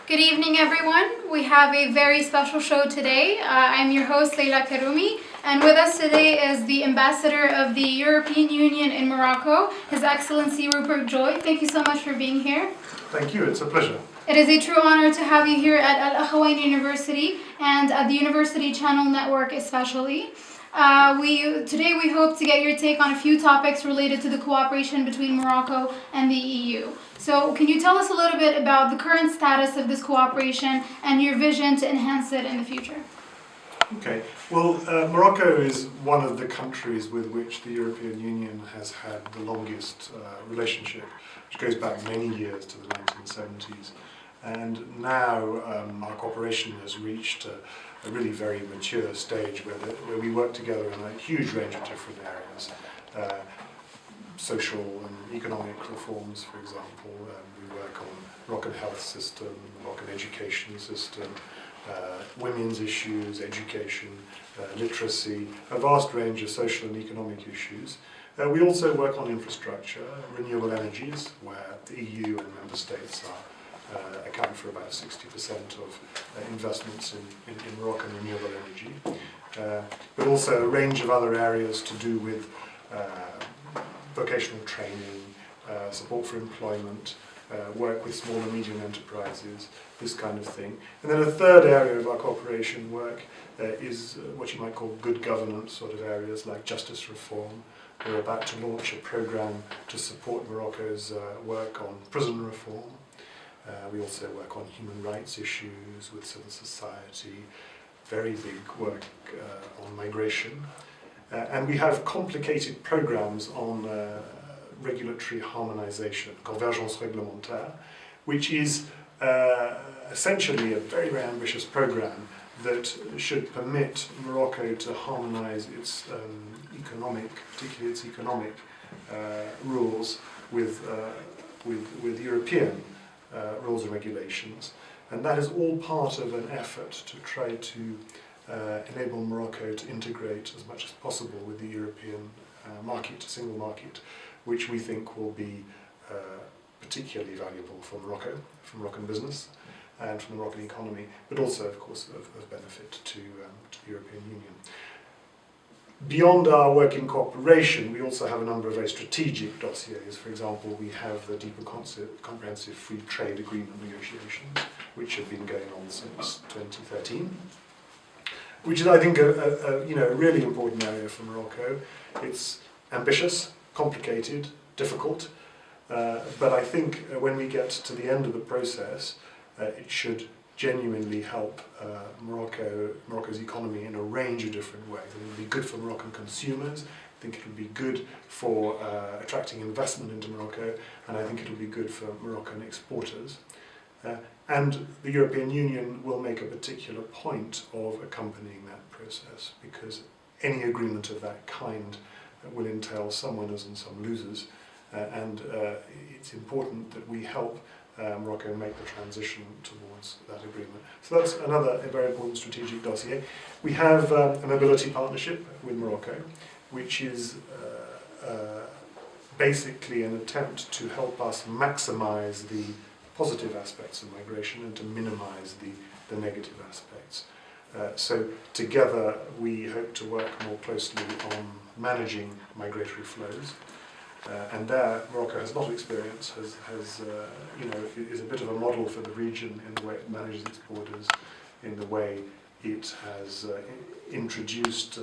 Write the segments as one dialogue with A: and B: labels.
A: Good evening, everyone. We have a very special show today. I'm your host, Leila Karoumi, and with us today is the Ambassador of the European Union in Morocco, His Excellency Rupert Joy. Thank you so much for being here.
B: Thank you, it's a pleasure.
A: It is a true honor to have you here at Akhawayn University and at the University Channel Network especially. Today we hope to get your take on a few topics related to the cooperation between Morocco and the EU. So can you tell us a little bit about the current status of this cooperation and your vision to enhance it in the future?
B: Okay, well, Morocco is one of the countries with which the European Union has had the longest relationship, which goes back many years to the 1970s. And now our cooperation has reached a really very mature stage where we work together in a huge range of different areas. Social and economic reforms, for example. We work on Moroccan health system, Moroccan education system, women's issues, education, literacy, a vast range of social and economic issues. We also work on infrastructure, renewable energies, where the EU and member states account for about 60% of investments in Moroccan renewable energy, but also a range of other areas to do with vocational training, support for employment, work with small and medium enterprises, this kind of thing. And then a third area of our cooperation work is what you might call good governance sort of areas like justice reform. We're about to launch a program to support Morocco's work on prison reform. We also work on human rights issues with civil society, very big work on migration. And we have complicated programs on regulatory harmonization, convergence réglementaire, which is essentially a very, very ambitious program that should permit Morocco to harmonize its particularly its economic rules with European rules and regulations. And that is all part of an effort to try to enable Morocco to integrate as much as possible with the European market, single market, which we think will be particularly valuable for Morocco, for Moroccan business, and for the Moroccan economy, but also, of course, of benefit to the European Union. Beyond our working cooperation, we also have a number of very strategic dossiers. For example, we have the Deep and Comprehensive Free Trade Agreement negotiations, which have been going on since 2013. Which is, I think, a really important area for Morocco. It's ambitious, complicated, difficult, but I think when we get to the end of the process, it should genuinely help Morocco's economy in a range of different ways. It will be good for Moroccan consumers. I think it will be good for attracting investment into Morocco, and I think it will be good for Moroccan exporters. And the European Union will make a particular point of accompanying that process, because any agreement of that kind will entail some winners and some losers, and it's important that we help Morocco make the transition towards that agreement. So that's another very important strategic dossier. We have a mobility partnership with Morocco, which is basically an attempt to help us maximize the positive aspects of migration and to minimize the negative aspects. So together we hope to work more closely on managing migratory flows. And there Morocco has a lot of experience, is a bit of a model for the region in the way it manages its borders, in the way it has introduced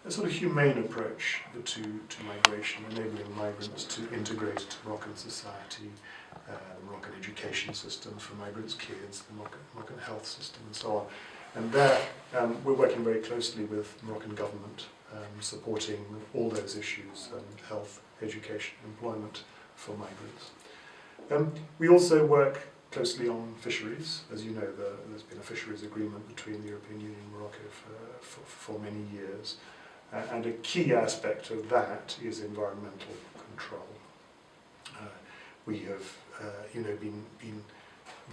B: a sort of humane approach to migration, enabling migrants to integrate into Moroccan society, the Moroccan education system for migrants' kids, the Moroccan health system, and so on. And there we're working very closely with Moroccan government, supporting all those issues, health, education, employment for migrants. We also work closely on fisheries. As you know, there's been a fisheries agreement between the European Union and Morocco for many years. And a key aspect of that is environmental control. We have been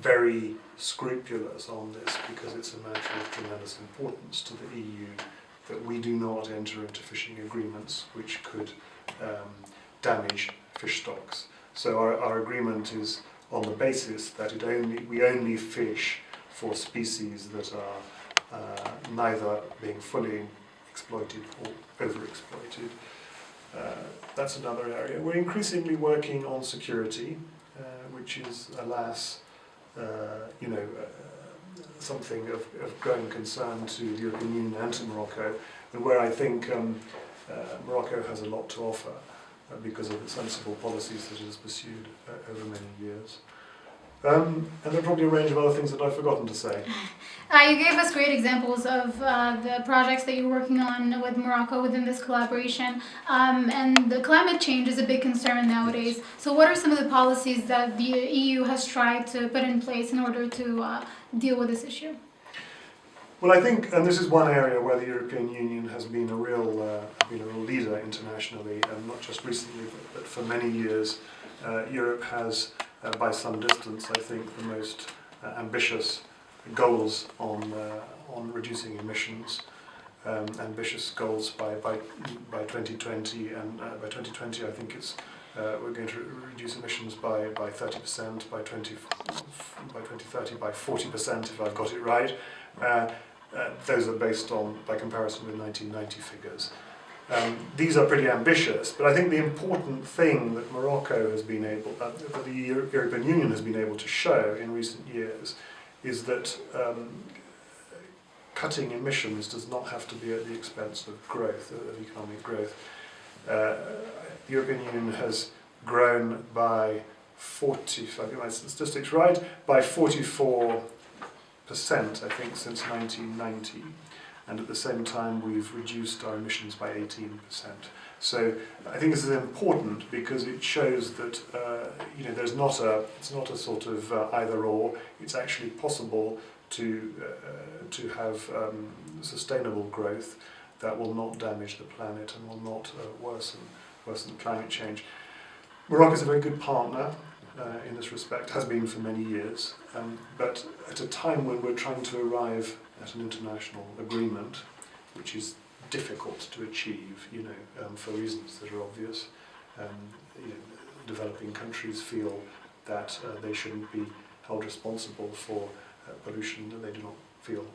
B: very scrupulous on this because it's a matter of tremendous importance to the EU that we do not enter into fishing agreements which could damage fish stocks. So our agreement is on the basis that we only fish for species that are neither being fully exploited or overexploited. That's another area. We're increasingly working on security, which is, alas, something of growing concern to the European Union and to Morocco, and where I think Morocco has a lot to offer because of the sensible policies that it has pursued over many years. And there are probably a range of other things that I've forgotten to say.
A: You gave us great examples of the projects that you're working on with Morocco within this collaboration. And the climate change is a big concern nowadays. So what are some of the policies that the EU has tried to put in place in order to deal with this issue?
B: Well, I think, and this is one area where the European Union has been a real leader internationally, and not just recently, but for many years. Europe has, by some distance, I think, the most ambitious goals on reducing emissions. Ambitious goals by 2020, and by 2020, I think we're going to reduce emissions by 30%, by 2030 by 40%, if I've got it right. Those are based on, by comparison with 1990 figures. These are pretty ambitious, but I think the important thing that Morocco has been able, that the European Union has been able to show in recent years, is that cutting emissions does not have to be at the expense of growth, of economic growth. The European Union has grown by 40, if I get my statistics right, by 44%, I think, since 1990. And at the same time, we've reduced our emissions by 18%. So I think this is important because it shows that it's not a sort of either or. It's actually possible to have sustainable growth that will not damage the planet and will not worsen climate change. Morocco is a very good partner in this respect, has been for many years, but at a time when we're trying to arrive at an international agreement, which is difficult to achieve, for reasons that are obvious. Developing countries feel that they shouldn't be held responsible for pollution that they do not feel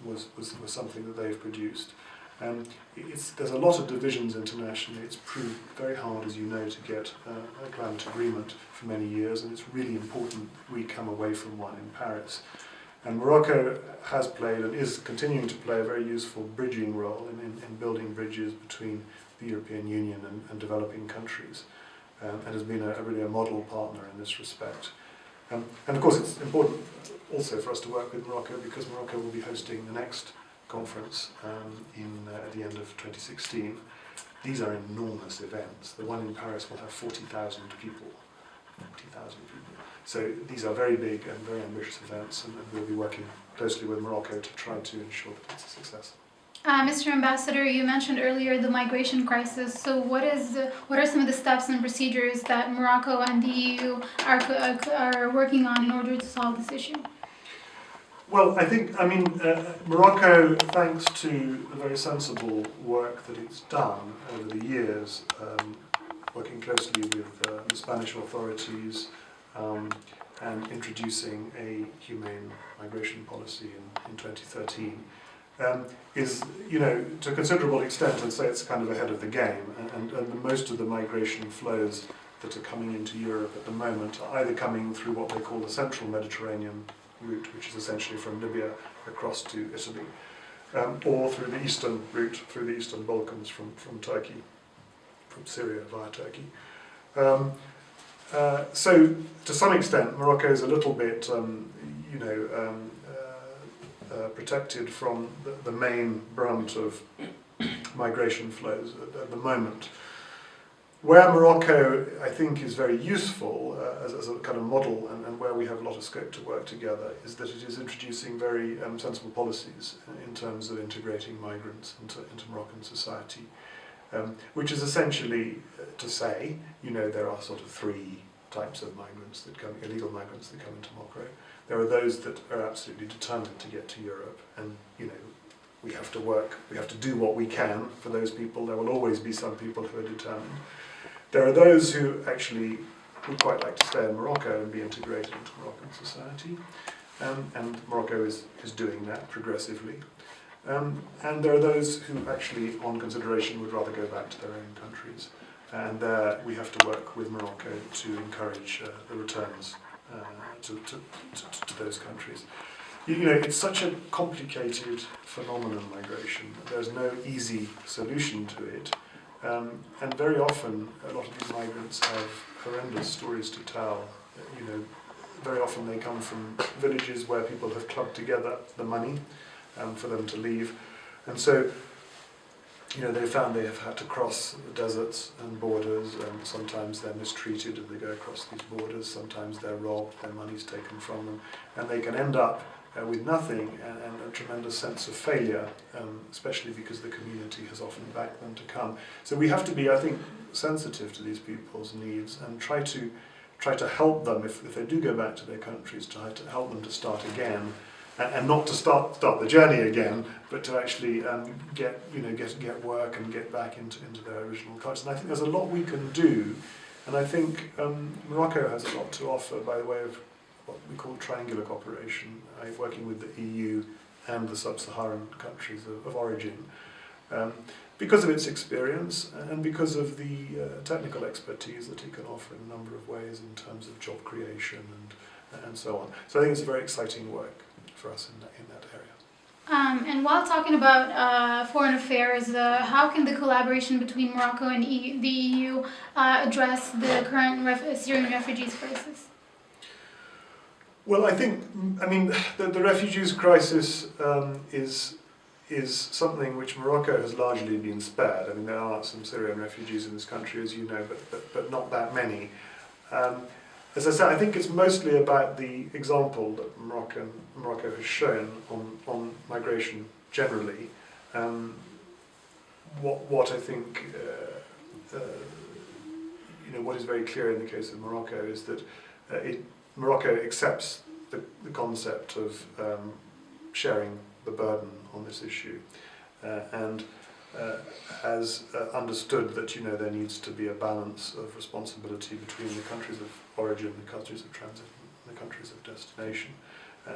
B: was something that they've produced. There's a lot of divisions internationally. It's proved very hard, as you know, to get a climate agreement for many years, and it's really important we come away from one in Paris. And Morocco has played and is continuing to play a very useful bridging role in building bridges between the European Union and developing countries, and has been really a model partner in this respect. And of course it's important also for us to work with Morocco because Morocco will be hosting the next conference at the end of 2016. These are enormous events. The one in Paris will have 40,000 people. 40,000 people. So these are very big and very ambitious events, and we'll be working closely with Morocco to try to ensure that it's a success.
A: Mr. Ambassador, you mentioned earlier the migration crisis. So what are some of the steps and procedures that Morocco and the EU are working on in order to solve this issue?
B: Well, Morocco, thanks to the very sensible work that it's done over the years, working closely with the Spanish authorities and introducing a humane migration policy in 2013, is, to a considerable extent, I'd say it's kind of ahead of the game, and most of the migration flows that are coming into Europe at the moment are either coming through what they call the central Mediterranean route, which is essentially from Libya across to Italy, or through the eastern route, through the eastern Balkans from Turkey, from Syria via Turkey. So, to some extent, Morocco is a little bit, protected from the main brunt of migration flows at the moment. Where Morocco, I think, is very useful as a kind of model, and where we have a lot of scope to work together, is that it is introducing very sensible policies in terms of integrating migrants into Moroccan society, which is essentially to say, there are sort of three types of migrants that come, illegal migrants that come into Morocco. There are those that are absolutely determined to get to Europe, and we have to work, we have to do what we can for those people. There will always be some people who are determined. There are those who actually would quite like to stay in Morocco and be integrated into Moroccan society. And Morocco is doing that progressively. And there are those who actually, on consideration, would rather go back to their own countries. And there we have to work with Morocco to encourage the returns to those countries. You know, it's such a complicated phenomenon, migration. There's no easy solution to it. And very often, a lot of these migrants have horrendous stories to tell. You know, very often they come from villages where people have clubbed together the money for them to leave. And so, you know, they found they have had to cross deserts and borders, and sometimes they're mistreated as they go across these borders, sometimes they're robbed, their money's taken from them, and they can end up with nothing and a tremendous sense of failure, especially because the community has often backed them to come. So we have to be, I think, sensitive to these people's needs and try to help them, if they do go back to their countries, try to help them to start again, and not to start the journey again, but to actually get work and get back into their original cultures. And I think there's a lot we can do, and I think Morocco has a lot to offer by way of what we call triangular cooperation, working with the EU and the sub-Saharan countries of origin, because of its experience and because of the technical expertise that it can offer in a number of ways in terms of job creation and so on. So I think it's very exciting work for us in that area.
A: And while talking about foreign affairs, how can the collaboration between Morocco and the EU address the current Syrian refugees crisis?
B: Well, I mean, the refugees crisis is something which Morocco has largely been spared. I mean, there are some Syrian refugees in this country, as you know, but not that many. As I said, I think it's mostly about the example that Morocco has shown on migration generally. What I think, what is very clear in the case of Morocco is that Morocco accepts the concept of sharing the burden on this issue, and has understood that there needs to be a balance of responsibility between the countries of origin, the countries of transit, and the countries of destination,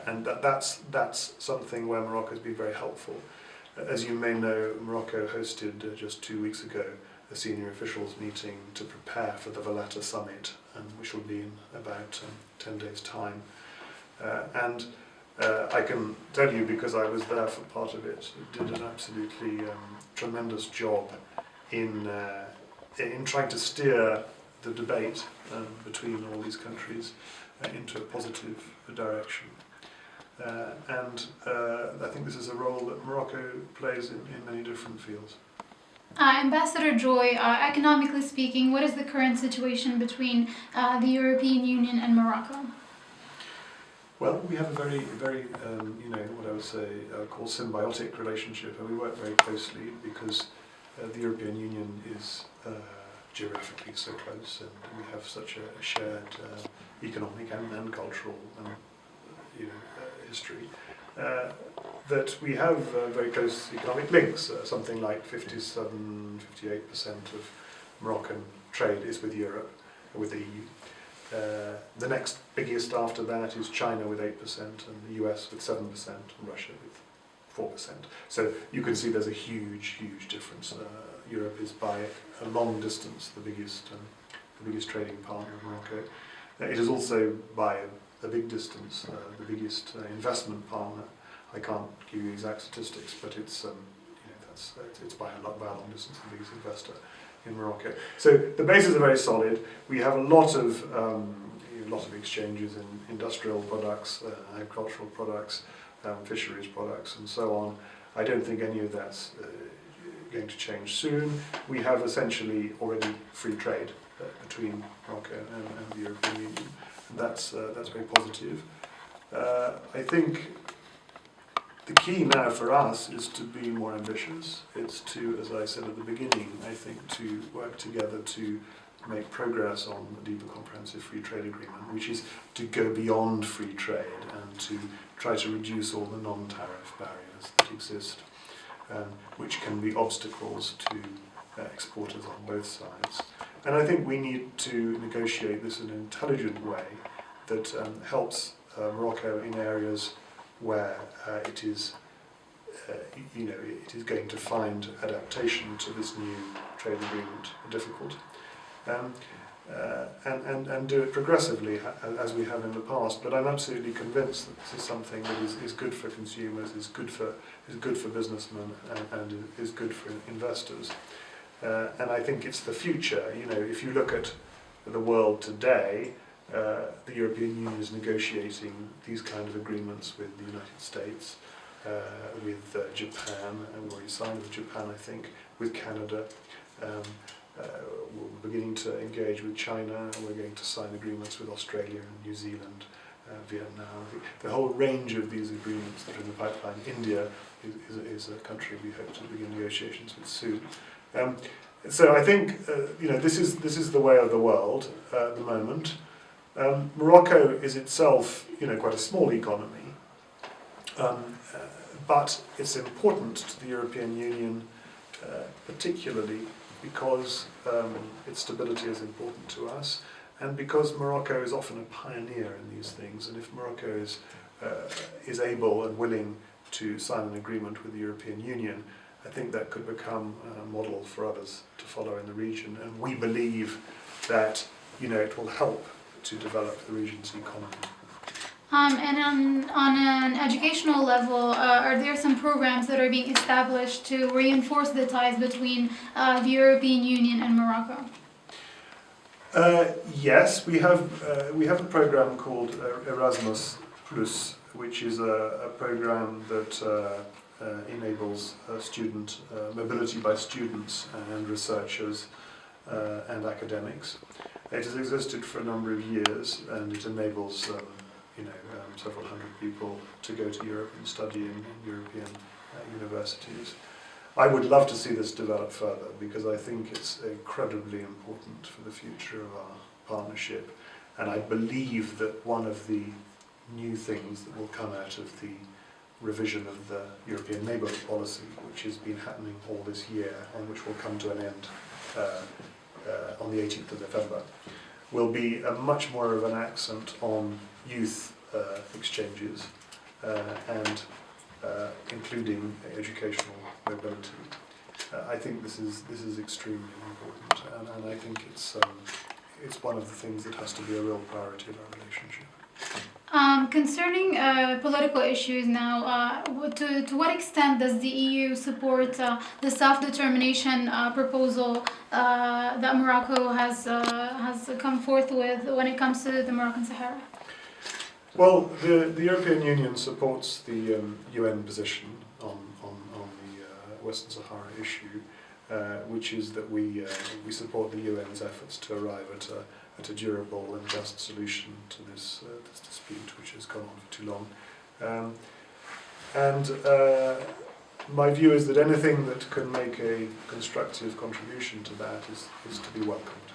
B: and that's something where Morocco has been very helpful. As you may know, Morocco hosted just 2 weeks ago a senior officials meeting to prepare for the Valletta summit, which will be in about 10 days' time. And I can tell you, because I was there for part of it, did an absolutely tremendous job in trying to steer the debate between all these countries into a positive direction. And I think this is a role that Morocco plays in many different fields.
A: Ambassador Joy, economically speaking, what is the current situation between the European Union and Morocco?
B: Well, we have a very, very, what I would say, call symbiotic relationship, and we work very closely because the European Union is geographically so close, and we have such a shared economic and cultural history. That we have very close economic links. Something like 57–58% of Moroccan trade is with Europe, with the EU. The next biggest after that is China with 8%, and the US with 7%, and Russia with 4%. So you can see there's a huge, huge difference. Europe is by a long distance the biggest trading partner of Morocco. It is also by a big distance the biggest investment partner. I can't give you exact statistics, but it's it's by a long distance the biggest investor in Morocco. So the bases are very solid. We have a lot of exchanges in industrial products, agricultural products, fisheries products, and so on. I don't think any of that's going to change soon. We have essentially already free trade between Morocco and the European Union. And that's very positive. I think the key now for us is to be more ambitious. It's to, as I said at the beginning, I think to work together to make progress on the deeper comprehensive free trade agreement, which is to go beyond free trade and to try to reduce all the non-tariff barriers that exist, which can be obstacles to exporters on both sides. And I think we need to negotiate this in an intelligent way that helps Morocco in areas where it is going to find adaptation to this new trade agreement difficult, and do it progressively as we have in the past. But I'm absolutely convinced that this is something that is good for consumers, is good for businessmen, and is good for investors. And I think it's the future. If you look at the world today, the European Union is negotiating these kind of agreements with the United States, with Japan, and we've already signed with Japan, I think, with Canada. We're beginning to engage with China, and we're going to sign agreements with Australia and New Zealand, Vietnam. The whole range of these agreements that are in the pipeline. India is a country we hope to begin negotiations with soon. So I think this is the way of the world at the moment. Morocco is itself quite a small economy, but it's important to the European Union, particularly because its stability is important to us, and because Morocco is often a pioneer in these things. And if Morocco is able and willing to sign an agreement with the European Union, I think that could become a model for others to follow in the region. And we believe that it will help to develop the region's economy.
A: And on an educational level, are there some programs that are being established to reinforce the ties between the European Union and Morocco?
B: Yes, we have a program called Erasmus Plus, which is a program that enables student mobility by students and researchers and academics. It has existed for a number of years, and it enables several hundred people to go to Europe and study in European universities. I would love to see this develop further, because I think it's incredibly important for the future of our partnership. And I believe that one of the new things that will come out of the revision of the European neighbourhood policy, which has been happening all this year and which will come to an end on the 18th of November, will be a much more of an accent on youth exchanges and including educational mobility. I think this is extremely important, and I think it's one of the things that has to be a real priority of our relationship.
A: Concerning political issues now, to what extent does the EU support the self-determination proposal that Morocco has come forth with when it comes to the Moroccan Sahara?
B: Well, the European Union supports the UN position on the Western Sahara issue, which is that we support the UN's efforts to arrive at a durable and just solution to this dispute, which has gone on for too long. My view is that anything that can make a constructive contribution to that is to be welcomed.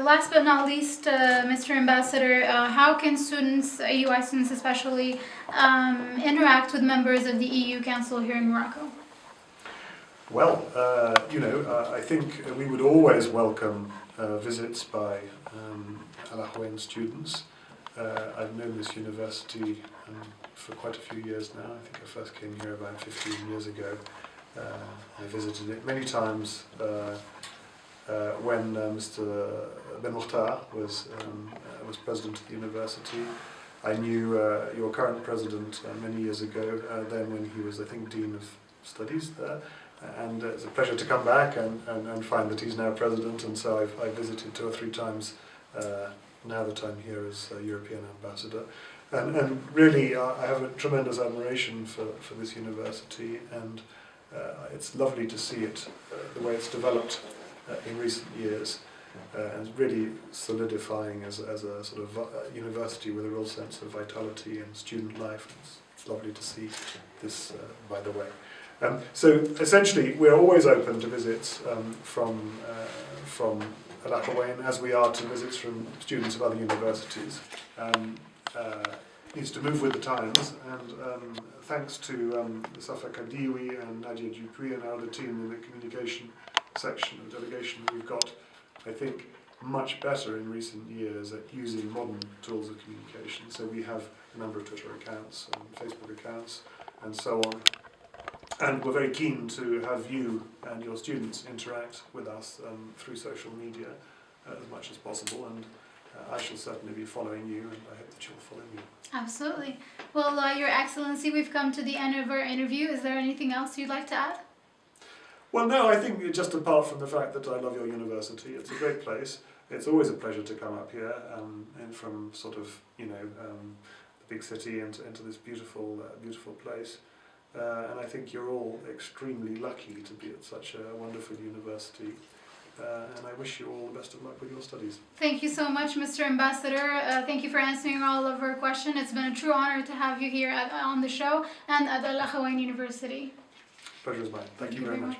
A: Last but not least, Mr. Ambassador, how can students, EUI students especially, interact with members of the EU Council here in Morocco?
B: Well, I think we would always welcome visits by Akhawayn students. I've known this university for quite a few years now. I think I first came here about 15 years ago. I visited it many times when Mr. Ben Mukhtar was president of the university. I knew your current president many years ago, then when he was, I think, Dean of Studies there. And it's a pleasure to come back and find that he's now president, and so I've visited 2 or 3 times now that I'm here as European ambassador. And really, I have a tremendous admiration for this university, and it's lovely to see it, the way it's developed in recent years, and really solidifying as a sort of university with a real sense of vitality and student life. It's lovely to see this, by the way. So essentially, we're always open to visits from Akhawayn, as we are to visits from students of other universities. Needs to move with the times, and thanks to Safa Kadiwi and Nadia Dupuy and our other team in the communication, section of the delegation. We've got, I think, much better in recent years at using modern tools of communication. So we have a number of Twitter accounts and Facebook accounts and so on. And we're very keen to have you and your students interact with us through social media as much as possible. And I shall certainly be following you, and I hope that you'll follow me.
A: Absolutely. Well, Your Excellency, we've come to the end of our interview. Is there anything else you'd like to add?
B: Well, no, I think just apart from the fact that I love your university, it's a great place. It's always a pleasure to come up here and from sort of, the big city into this beautiful place. And I think you're all extremely lucky to be at such a wonderful university. And I wish you all the best of luck with your studies.
A: Thank you so much, Mr. Ambassador. Thank you for answering all of our questions. It's been a true honor to have you here on the show and at Akhawayn University.
B: Pleasure is mine. Thank you very much.